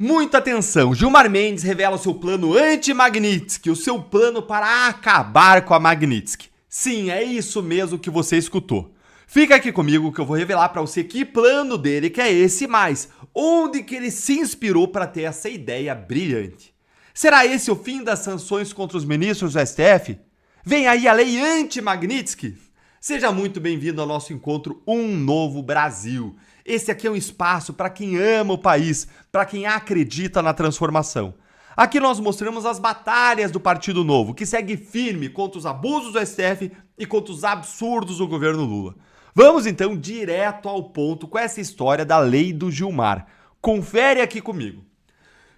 Muita atenção, Gilmar Mendes revela o seu plano anti-Magnitsky, o seu plano para acabar com a Magnitsky. Sim, é isso mesmo que você escutou. Fica aqui comigo que eu vou revelar para você que plano dele que é esse, mas onde que ele se inspirou para ter essa ideia brilhante. Será esse o fim das sanções contra os ministros do STF? Vem aí a lei anti-Magnitsky? Seja muito bem-vindo ao nosso encontro Um Novo Brasil. Esse aqui é um espaço para quem ama o país, para quem acredita na transformação. Aqui nós mostramos as batalhas do Partido Novo, que segue firme contra os abusos do STF e contra os absurdos do governo Lula. Vamos então direto ao ponto com essa história da lei do Gilmar. Confere aqui comigo.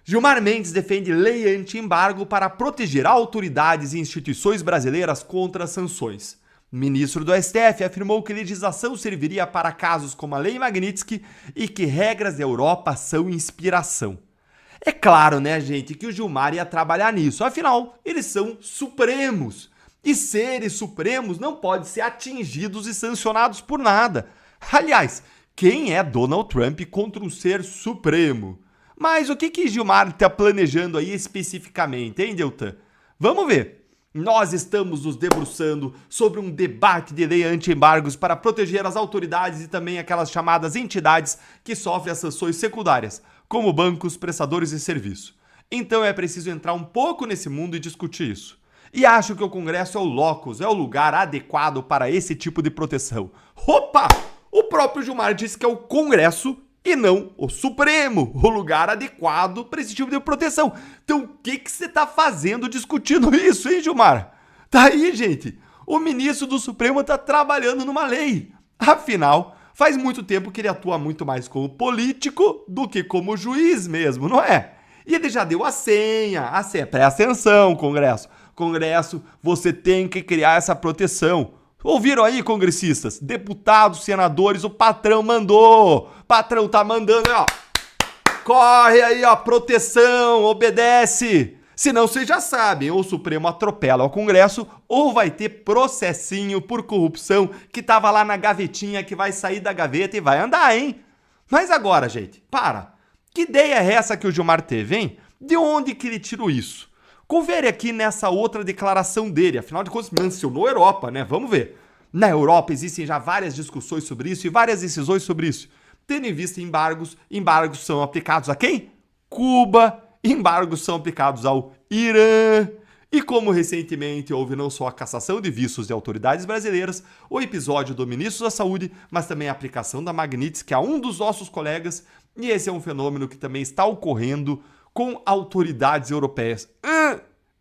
Gilmar Mendes defende lei anti-embargo para proteger autoridades e instituições brasileiras contra sanções. O ministro do STF afirmou que legislação serviria para casos como a Lei Magnitsky e que regras da Europa são inspiração. É claro, né, gente, que o Gilmar ia trabalhar nisso, afinal, eles são supremos. E seres supremos não podem ser atingidos e sancionados por nada. Aliás, quem é Donald Trump contra um ser supremo? Mas o que Gilmar está planejando aí especificamente, hein, Deltan? Vamos ver. Nós estamos nos debruçando sobre um debate de lei anti-embargos para proteger as autoridades e também aquelas chamadas entidades que sofrem as sanções secundárias, como bancos, prestadores de serviço. Então é preciso entrar um pouco nesse mundo e discutir isso. E acho que o Congresso é o locus, é o lugar adequado para esse tipo de proteção. Opa! O próprio Gilmar disse que é o Congresso e não o Supremo, o lugar adequado para esse tipo de proteção. Então o que você está fazendo discutindo isso, hein, Gilmar? Tá aí, gente. O ministro do Supremo está trabalhando numa lei. Afinal, faz muito tempo que ele atua muito mais como político do que como juiz mesmo, não é? E ele já deu a senha, presta atenção, Congresso. Congresso, você tem que criar essa proteção. Ouviram aí, congressistas? Deputados, senadores, o patrão mandou. O patrão tá mandando, ó. Corre aí, ó, proteção, obedece. Senão vocês já sabem, ou o Supremo atropela o Congresso, ou vai ter processinho por corrupção que tava lá na gavetinha, que vai sair da gaveta e vai andar, hein? Mas agora, gente, para. Que ideia é essa que o Gilmar teve, hein? De onde que ele tirou isso? Confere aqui nessa outra declaração dele, afinal de contas mencionou a Europa, né? Vamos ver. Na Europa existem já várias discussões sobre isso e várias decisões sobre isso. Tendo em vista embargos são aplicados a quem? Cuba, embargos são aplicados ao Irã. E como recentemente houve não só a cassação de vistos de autoridades brasileiras, o episódio do ministro da Saúde, mas também a aplicação da Magnitsky a um dos nossos colegas, e esse é um fenômeno que também está ocorrendo com autoridades europeias.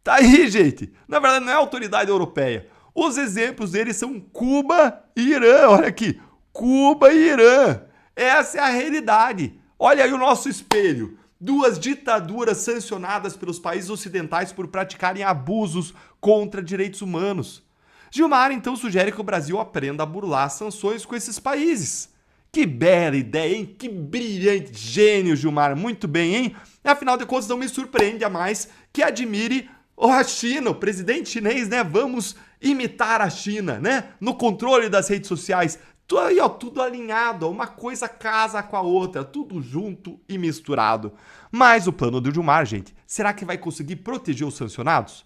Tá aí, gente. Na verdade, não é autoridade europeia. Os exemplos deles são Cuba e Irã. Olha aqui. Cuba e Irã. Essa é a realidade. Olha aí o nosso espelho. Duas ditaduras sancionadas pelos países ocidentais por praticarem abusos contra direitos humanos. Gilmar, então, sugere que o Brasil aprenda a burlar as sanções com esses países. Que bela ideia, hein? Que brilhante. Gênio, Gilmar. Muito bem, hein? Afinal de contas, não me surpreende a mais que admire a China, o presidente chinês, né? Vamos imitar a China, né? No controle das redes sociais. Tudo aí, ó, tudo alinhado. Uma coisa casa com a outra. Tudo junto e misturado. Mas o plano do Gilmar, gente, será que vai conseguir proteger os sancionados?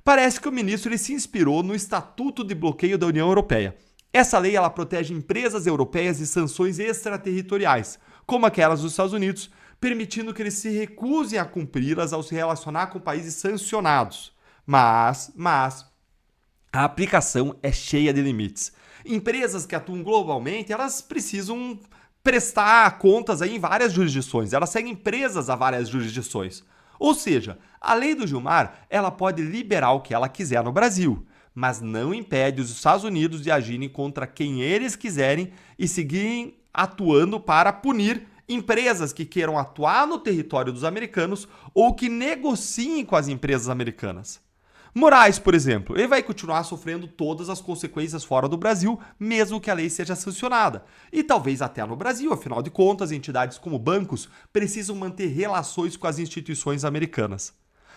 Parece que o ministro ele se inspirou no Estatuto de Bloqueio da União Europeia. Essa lei ela protege empresas europeias de sanções extraterritoriais, como aquelas dos Estados Unidos, permitindo que eles se recusem a cumpri-las ao se relacionar com países sancionados. Mas a aplicação é cheia de limites. Empresas que atuam globalmente, elas precisam prestar contas aí em várias jurisdições, elas seguem presas a várias jurisdições. Ou seja, a lei do Gilmar, ela pode liberar o que ela quiser no Brasil, mas não impede os Estados Unidos de agirem contra quem eles quiserem e seguirem atuando para punir empresas que queiram atuar no território dos americanos ou que negociem com as empresas americanas. Moraes, por exemplo, ele vai continuar sofrendo todas as consequências fora do Brasil, mesmo que a lei seja sancionada. E talvez até no Brasil, afinal de contas, entidades como bancos precisam manter relações com as instituições americanas.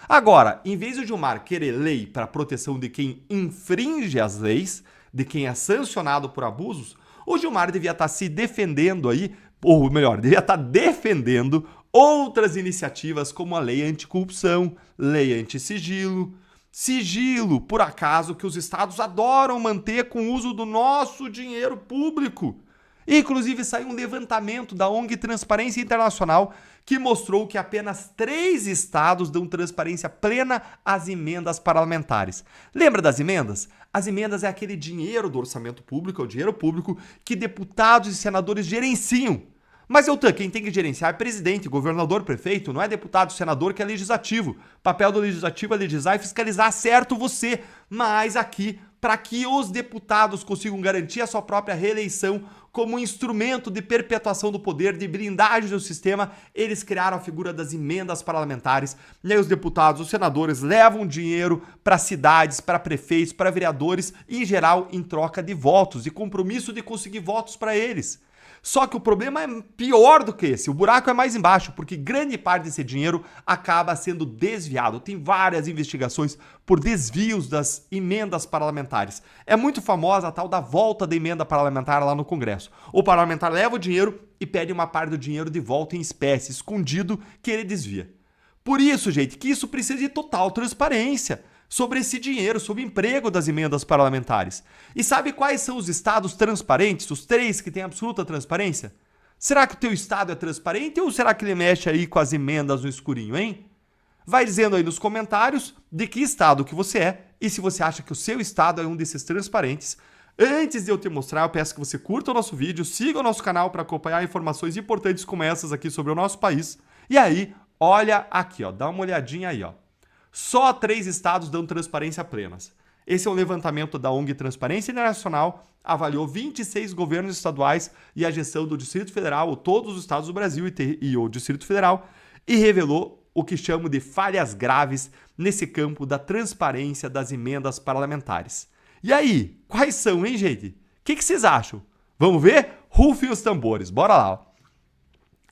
Agora, em vez de o Gilmar querer lei para a proteção de quem infringe as leis, de quem é sancionado por abusos, o Gilmar devia estar se defendendo aí, ou melhor, devia estar defendendo outras iniciativas como a lei anticorrupção, lei antissigilo, sigilo, por acaso, que os estados adoram manter com o uso do nosso dinheiro público. Inclusive, saiu um levantamento da ONG Transparência Internacional que mostrou que apenas 3 estados dão transparência plena às emendas parlamentares. Lembra das emendas? As emendas é aquele dinheiro do orçamento público, é o dinheiro público que deputados e senadores gerenciam. Mas, Eltan, quem tem que gerenciar é presidente, governador, prefeito, não é deputado, senador que é legislativo. O papel do legislativo é legislar e fiscalizar, certo você. Mas aqui, para que os deputados consigam garantir a sua própria reeleição como um instrumento de perpetuação do poder, de blindagem do sistema, eles criaram a figura das emendas parlamentares. E aí os deputados, os senadores levam dinheiro para cidades, para prefeitos, para vereadores, em geral em troca de votos, de compromisso de conseguir votos para eles. Só que o problema é pior do que esse, o buraco é mais embaixo, porque grande parte desse dinheiro acaba sendo desviado. Tem várias investigações por desvios das emendas parlamentares. É muito famosa a tal da volta da emenda parlamentar lá no Congresso. O parlamentar leva o dinheiro e pede uma parte do dinheiro de volta em espécie, escondido, que ele desvia. Por isso, gente, que isso precisa de total transparência sobre esse dinheiro, sobre o emprego das emendas parlamentares. E sabe quais são os estados transparentes, os 3 que têm absoluta transparência? Será que o teu estado é transparente ou será que ele mexe aí com as emendas no escurinho, hein? Vai dizendo aí nos comentários de que estado que você é e se você acha que o seu estado é um desses transparentes. Antes de eu te mostrar, eu peço que você curta o nosso vídeo, siga o nosso canal para acompanhar informações importantes como essas aqui sobre o nosso país. E aí, olha aqui, ó, dá uma olhadinha aí, ó. Só 3 estados dão transparência plenas. Esse é um levantamento da ONG Transparência Internacional, avaliou 26 governos estaduais e a gestão do Distrito Federal, ou todos os estados do Brasil e o Distrito Federal, e revelou o que chamo de falhas graves nesse campo da transparência das emendas parlamentares. E aí, quais são, hein, gente? O que vocês acham? Vamos ver? Rufem os tambores, bora lá. Ó.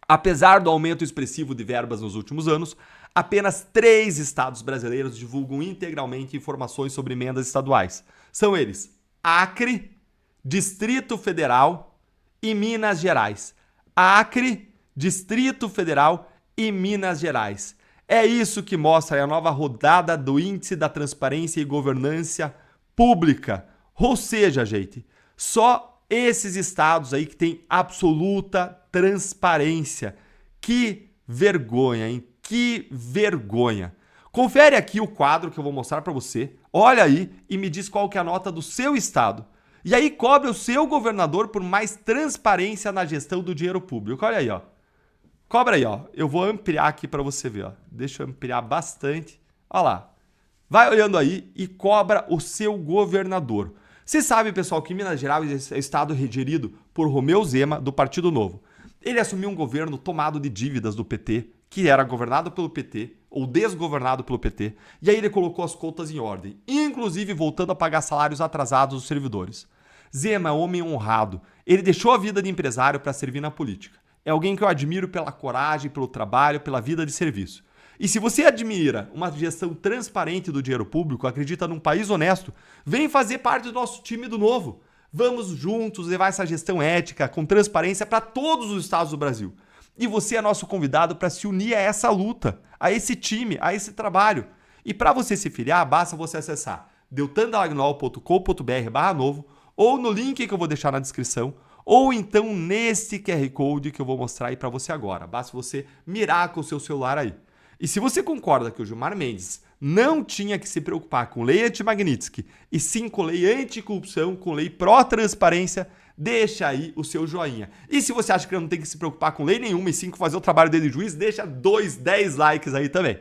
Apesar do aumento expressivo de verbas nos últimos anos, apenas 3 estados brasileiros divulgam integralmente informações sobre emendas estaduais. São eles: Acre, Distrito Federal e Minas Gerais. Acre, Distrito Federal e Minas Gerais. É isso que mostra a nova rodada do Índice da Transparência e Governança Pública. Ou seja, gente, só esses estados aí que têm absoluta transparência. Que vergonha, hein? Que vergonha. Confere aqui o quadro que eu vou mostrar para você. Olha aí e me diz qual que é a nota do seu estado. E aí cobre o seu governador por mais transparência na gestão do dinheiro público. Olha aí, ó. Cobra aí, ó. Eu vou ampliar aqui para você ver, ó. Deixa eu ampliar bastante. Olha lá. Vai olhando aí e cobra o seu governador. Você sabe, pessoal, que Minas Gerais é o estado regerido por Romeu Zema, do Partido Novo. Ele assumiu um governo tomado de dívidas do PT, que era governado pelo PT, ou desgovernado pelo PT, e aí ele colocou as contas em ordem, inclusive voltando a pagar salários atrasados dos servidores. Zema é um homem honrado. Ele deixou a vida de empresário para servir na política. É alguém que eu admiro pela coragem, pelo trabalho, pela vida de serviço. E se você admira uma gestão transparente do dinheiro público, acredita num país honesto, vem fazer parte do nosso time do Novo. Vamos juntos levar essa gestão ética, com transparência, para todos os estados do Brasil. E você é nosso convidado para se unir a essa luta, a esse time, a esse trabalho. E para você se filiar, basta você acessar deltandalagnol.com.br/novo ou no link que eu vou deixar na descrição, ou então nesse QR Code que eu vou mostrar aí para você agora. Basta você mirar com o seu celular aí. E se você concorda que o Gilmar Mendes não tinha que se preocupar com lei anti-Magnitsky e sim com lei anticorrupção, com lei pró-transparência, deixa aí o seu joinha. E se você acha que ele não tem que se preocupar com lei nenhuma e sim com fazer o trabalho dele de juiz, deixa 10 likes aí também.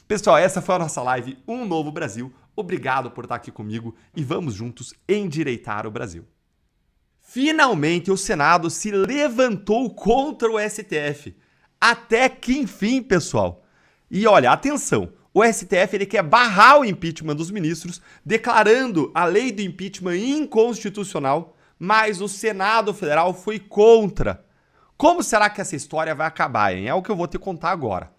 Pessoal, essa foi a nossa live Um Novo Brasil. Obrigado por estar aqui comigo e vamos juntos endireitar o Brasil. Finalmente o Senado se levantou contra o STF. Até que enfim, pessoal. E olha, atenção, o STF ele quer barrar o impeachment dos ministros, declarando a lei do impeachment inconstitucional, mas o Senado Federal foi contra. Como será que essa história vai acabar, hein? É o que eu vou te contar agora.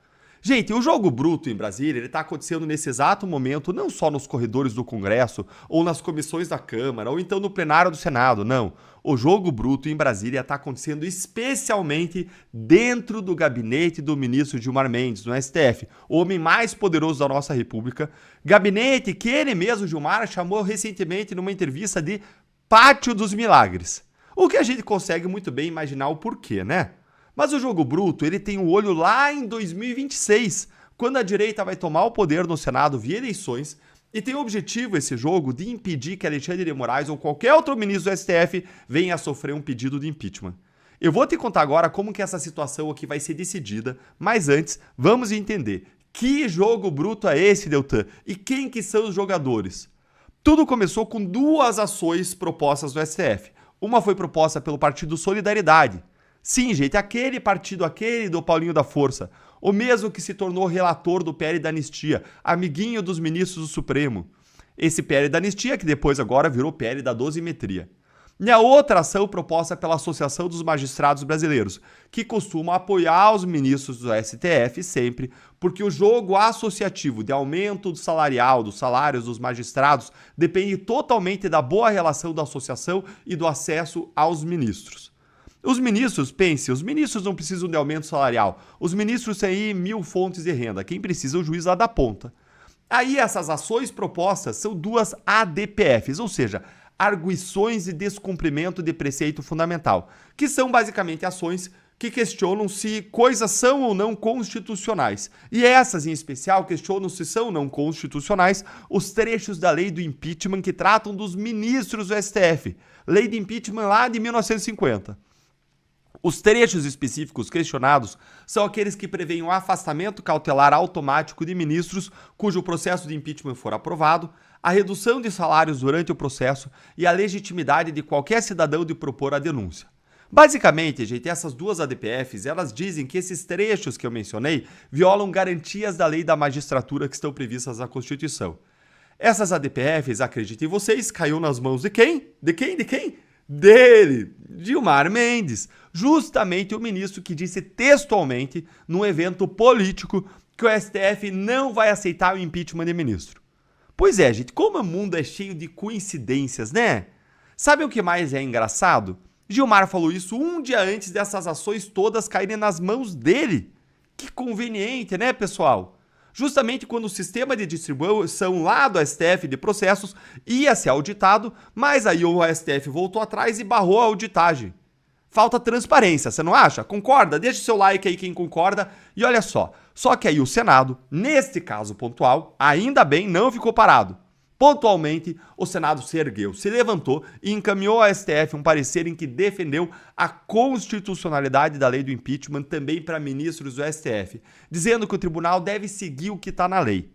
Gente, o jogo bruto em Brasília, ele está acontecendo nesse exato momento, não só nos corredores do Congresso, ou nas comissões da Câmara, ou então no plenário do Senado, não. O jogo bruto em Brasília está acontecendo especialmente dentro do gabinete do ministro Gilmar Mendes, no STF, o homem mais poderoso da nossa República. Gabinete que ele mesmo, Gilmar, chamou recentemente numa entrevista de Pátio dos Milagres. O que a gente consegue muito bem imaginar o porquê, né? Mas o jogo bruto, ele tem o olho lá em 2026, quando a direita vai tomar o poder no Senado via eleições, e tem o objetivo, esse jogo, de impedir que Alexandre de Moraes ou qualquer outro ministro do STF venha a sofrer um pedido de impeachment. Eu vou te contar agora como que essa situação aqui vai ser decidida, mas antes, vamos entender que jogo bruto é esse, Deltan, e quem que são os jogadores. Tudo começou com duas ações propostas do STF. Uma foi proposta pelo Partido Solidariedade. Sim, gente, aquele partido, aquele do Paulinho da Força, o mesmo que se tornou relator do PL da Anistia, amiguinho dos ministros do Supremo. Esse PL da Anistia que depois agora virou PL da dosimetria. E a outra ação proposta pela Associação dos Magistrados Brasileiros, que costuma apoiar os ministros do STF sempre, porque o jogo associativo de aumento salarial dos salários dos magistrados depende totalmente da boa relação da associação e do acesso aos ministros. Os ministros, pense, os ministros não precisam de aumento salarial. Os ministros têm aí 1000 fontes de renda. Quem precisa é o juiz lá da ponta. Aí essas ações propostas são duas ADPFs, ou seja, arguições de descumprimento de preceito fundamental, que são basicamente ações que questionam se coisas são ou não constitucionais. E essas, em especial, questionam se são ou não constitucionais os trechos da lei do impeachment que tratam dos ministros do STF. Lei de impeachment lá de 1950. Os trechos específicos questionados são aqueles que prevêem o afastamento cautelar automático de ministros cujo processo de impeachment for aprovado, a redução de salários durante o processo e a legitimidade de qualquer cidadão de propor a denúncia. Basicamente, gente, essas duas ADPFs, elas dizem que esses trechos que eu mencionei violam garantias da lei da magistratura que estão previstas na Constituição. Essas ADPFs, acreditem vocês, caiu nas mãos de quem? De quem? Dele, Gilmar Mendes, justamente o ministro que disse textualmente, num evento político, que o STF não vai aceitar o impeachment de ministro. Pois é, gente, como o mundo é cheio de coincidências, né? Sabe o que mais é engraçado? Gilmar falou isso um dia antes dessas ações todas caírem nas mãos dele. Que conveniente, né, pessoal? Justamente quando o sistema de distribuição lá do STF de processos ia ser auditado, mas aí o STF voltou atrás e barrou a auditagem. Falta transparência, você não acha? Concorda? Deixa o seu like aí quem concorda. E olha só que aí o Senado, neste caso pontual, ainda bem não ficou parado. Pontualmente, o Senado se ergueu, se levantou e encaminhou ao STF um parecer em que defendeu a constitucionalidade da lei do impeachment também para ministros do STF, dizendo que o tribunal deve seguir o que está na lei.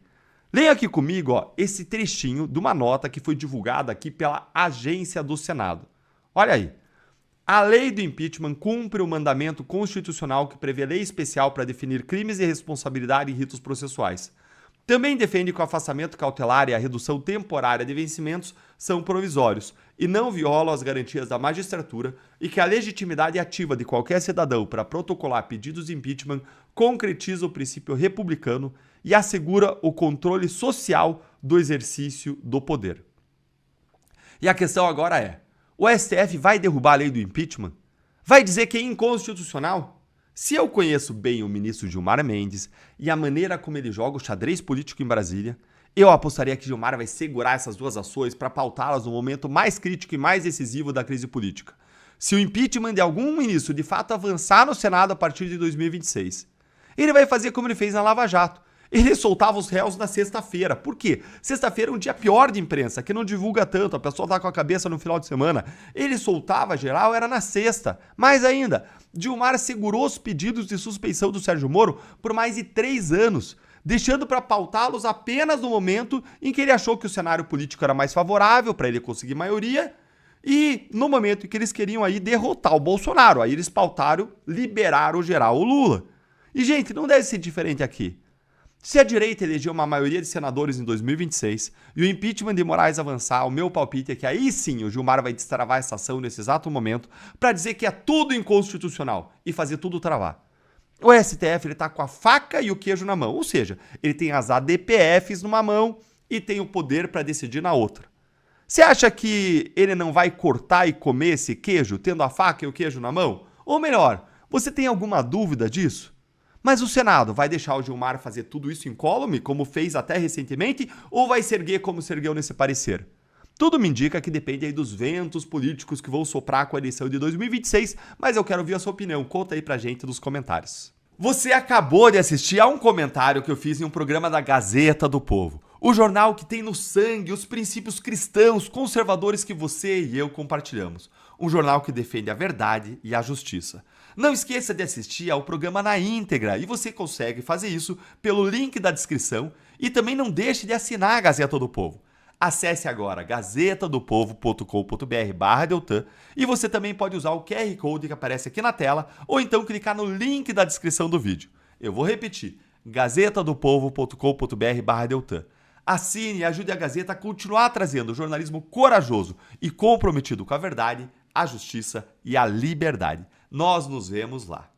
Leia aqui comigo esse trechinho de uma nota que foi divulgada aqui pela agência do Senado. Olha aí. A lei do impeachment cumpre o mandamento constitucional que prevê lei especial para definir crimes de responsabilidade e ritos processuais. Também defende que o afastamento cautelar e a redução temporária de vencimentos são provisórios e não violam as garantias da magistratura e que a legitimidade ativa de qualquer cidadão para protocolar pedidos de impeachment concretiza o princípio republicano e assegura o controle social do exercício do poder. E a questão agora é, o STF vai derrubar a lei do impeachment? Vai dizer que é inconstitucional? Se eu conheço bem o ministro Gilmar Mendes e a maneira como ele joga o xadrez político em Brasília, eu apostaria que Gilmar vai segurar essas duas ações para pautá-las no momento mais crítico e mais decisivo da crise política. Se o impeachment de algum ministro de fato avançar no Senado a partir de 2026, ele vai fazer como ele fez na Lava Jato. Ele soltava os réus na sexta-feira. Por quê? Sexta-feira é um dia pior de imprensa, que não divulga tanto, a pessoa tá com a cabeça no final de semana. Ele soltava geral, era na sexta. Mais ainda, Gilmar segurou os pedidos de suspeição do Sérgio Moro por mais de 3 anos, deixando para pautá-los apenas no momento em que ele achou que o cenário político era mais favorável para ele conseguir maioria e no momento em que eles queriam aí derrotar o Bolsonaro. Aí eles pautaram liberar o geral, o Lula. E, gente, não deve ser diferente aqui. Se a direita elegeu uma maioria de senadores em 2026 e o impeachment de Moraes avançar, o meu palpite é que aí sim o Gilmar vai destravar essa ação nesse exato momento para dizer que é tudo inconstitucional e fazer tudo travar. O STF está com a faca e o queijo na mão, ou seja, ele tem as ADPFs numa mão e tem o poder para decidir na outra. Você acha que ele não vai cortar e comer esse queijo tendo a faca e o queijo na mão? Ou melhor, você tem alguma dúvida disso? Mas o Senado vai deixar o Gilmar fazer tudo isso incólume, como fez até recentemente, ou vai se erguer como se ergueu nesse parecer? Tudo me indica que depende aí dos ventos políticos que vão soprar com a eleição de 2026, mas eu quero ouvir a sua opinião. Conta aí pra gente nos comentários. Você acabou de assistir a um comentário que eu fiz em um programa da Gazeta do Povo, o jornal que tem no sangue os princípios cristãos conservadores que você e eu compartilhamos. Um jornal que defende a verdade e a justiça. Não esqueça de assistir ao programa na íntegra e você consegue fazer isso pelo link da descrição e também não deixe de assinar a Gazeta do Povo. Acesse agora gazetadopovo.com.br/Deltan e você também pode usar o QR Code que aparece aqui na tela ou então clicar no link da descrição do vídeo. Eu vou repetir, gazetadopovo.com.br/Deltan. Assine e ajude a Gazeta a continuar trazendo jornalismo corajoso e comprometido com a verdade, a justiça e a liberdade. Nós nos vemos lá.